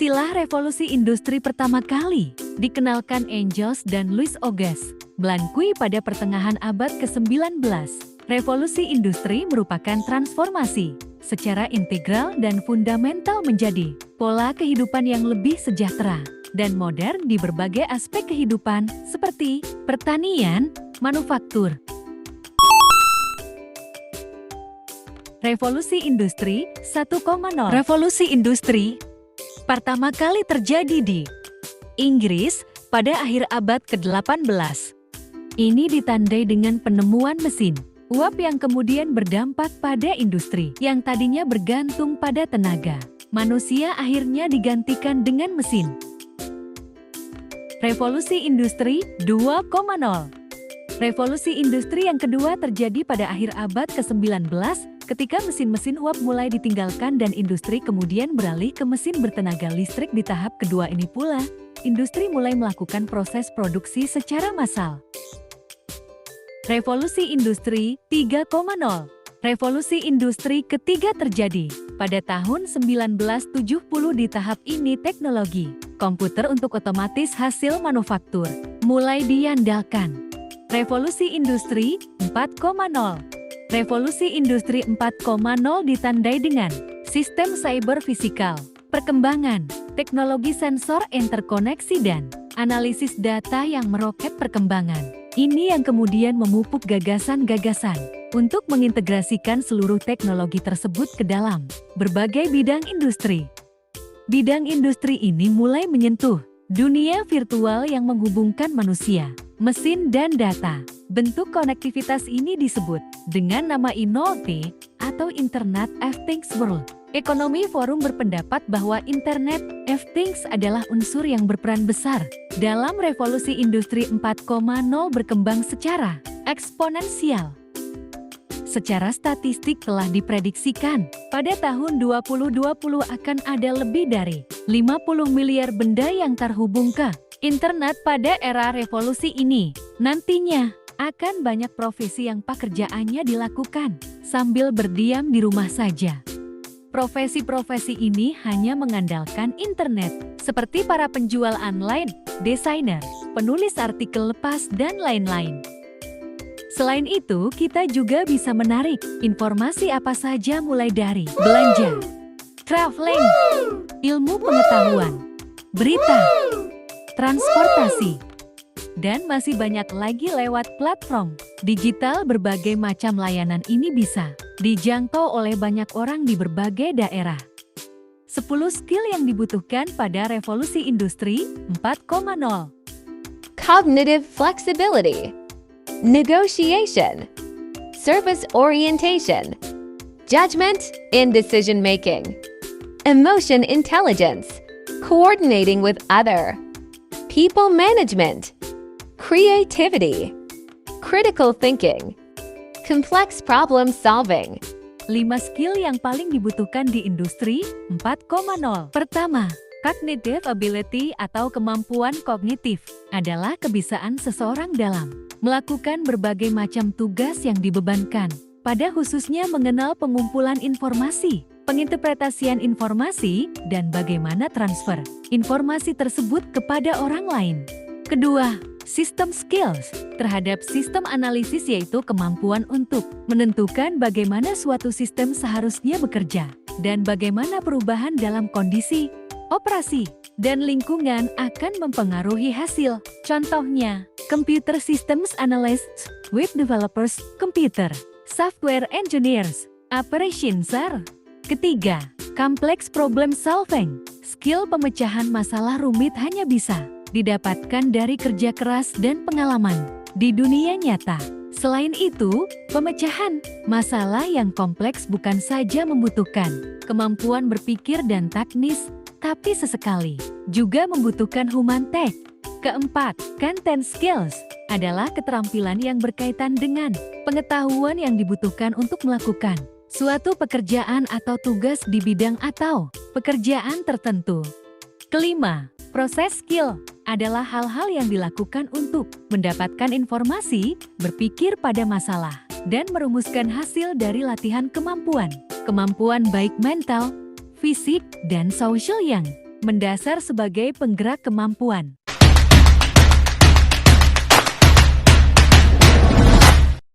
Istilah revolusi industri pertama kali dikenalkan Engels dan Louis Auguste Blanqui pada pertengahan abad ke-19. Revolusi industri merupakan transformasi secara integral dan fundamental menjadi pola kehidupan yang lebih sejahtera dan modern di berbagai aspek kehidupan seperti pertanian, manufaktur. Revolusi Industri 1.0. Revolusi industri pertama kali terjadi di Inggris pada akhir abad ke-18. Ini ditandai dengan penemuan mesin uap yang kemudian berdampak pada industri yang tadinya bergantung pada tenaga manusia akhirnya digantikan dengan mesin. Revolusi Industri 2.0. Revolusi industri yang kedua terjadi pada akhir abad ke-19 ketika mesin-mesin uap mulai ditinggalkan dan industri kemudian beralih ke mesin bertenaga listrik. Di tahap kedua ini pula, industri mulai melakukan proses produksi secara massal. Revolusi Industri 3.0. Revolusi industri ketiga terjadi pada tahun 1970. Di tahap ini teknologi komputer untuk otomatis hasil manufaktur mulai diandalkan. Revolusi Industri 4.0. Revolusi Industri 4.0 ditandai dengan sistem cyber fisikal, perkembangan teknologi sensor interkoneksi dan analisis data yang meroket perkembangan. Ini yang kemudian memupuk gagasan-gagasan untuk mengintegrasikan seluruh teknologi tersebut ke dalam berbagai bidang industri. Bidang industri ini mulai menyentuh dunia virtual yang menghubungkan manusia, mesin, dan data. Bentuk konektivitas ini disebut dengan nama IoT atau Internet of Things World. Ekonomi Forum berpendapat bahwa Internet of Things adalah unsur yang berperan besar dalam revolusi industri 4.0 berkembang secara eksponensial. Secara statistik telah diprediksikan pada tahun 2020 akan ada lebih dari 50 miliar benda yang terhubung ke internet pada era revolusi ini. Nantinya akan banyak profesi yang pekerjaannya dilakukan sambil berdiam di rumah saja. Profesi-profesi ini hanya mengandalkan internet, seperti para penjual online, desainer, penulis artikel lepas, dan lain-lain. Selain itu, kita juga bisa menarik informasi apa saja mulai dari belanja, traveling, ilmu pengetahuan, berita, transportasi, dan masih banyak lagi lewat platform digital. Berbagai macam layanan ini bisa dijangkau oleh banyak orang di berbagai daerah. 10 skill yang dibutuhkan pada revolusi industri 4.0. Cognitive flexibility, negotiation, service orientation, judgment in decision making, emotion intelligence, coordinating with other, people management, creativity, critical thinking, complex problem solving. 5 skill yang paling dibutuhkan di industri 4.0. Pertama, cognitive ability atau kemampuan kognitif adalah kebiasaan seseorang dalam melakukan berbagai macam tugas yang dibebankan, pada khususnya mengenal pengumpulan informasi, penginterpretasian informasi, dan bagaimana transfer informasi tersebut kepada orang lain. Kedua, system skills terhadap sistem analisis, yaitu kemampuan untuk menentukan bagaimana suatu sistem seharusnya bekerja dan bagaimana perubahan dalam kondisi, operasi, dan lingkungan akan mempengaruhi hasil. Contohnya, computer systems analysts, web developers, computer, software engineers, operations. Ketiga, complex problem solving. Skill pemecahan masalah rumit hanya bisa didapatkan dari kerja keras dan pengalaman di dunia nyata. Selain itu, pemecahan masalah yang kompleks bukan saja membutuhkan kemampuan berpikir dan teknis, tapi sesekali juga membutuhkan human tech. Keempat, content skills adalah keterampilan yang berkaitan dengan pengetahuan yang dibutuhkan untuk melakukan suatu pekerjaan atau tugas di bidang atau pekerjaan tertentu. Kelima, proses skill adalah hal-hal yang dilakukan untuk mendapatkan informasi, berpikir pada masalah, dan merumuskan hasil dari latihan kemampuan. Kemampuan baik mental, fisik, dan sosial yang Mendasar sebagai penggerak kemampuan.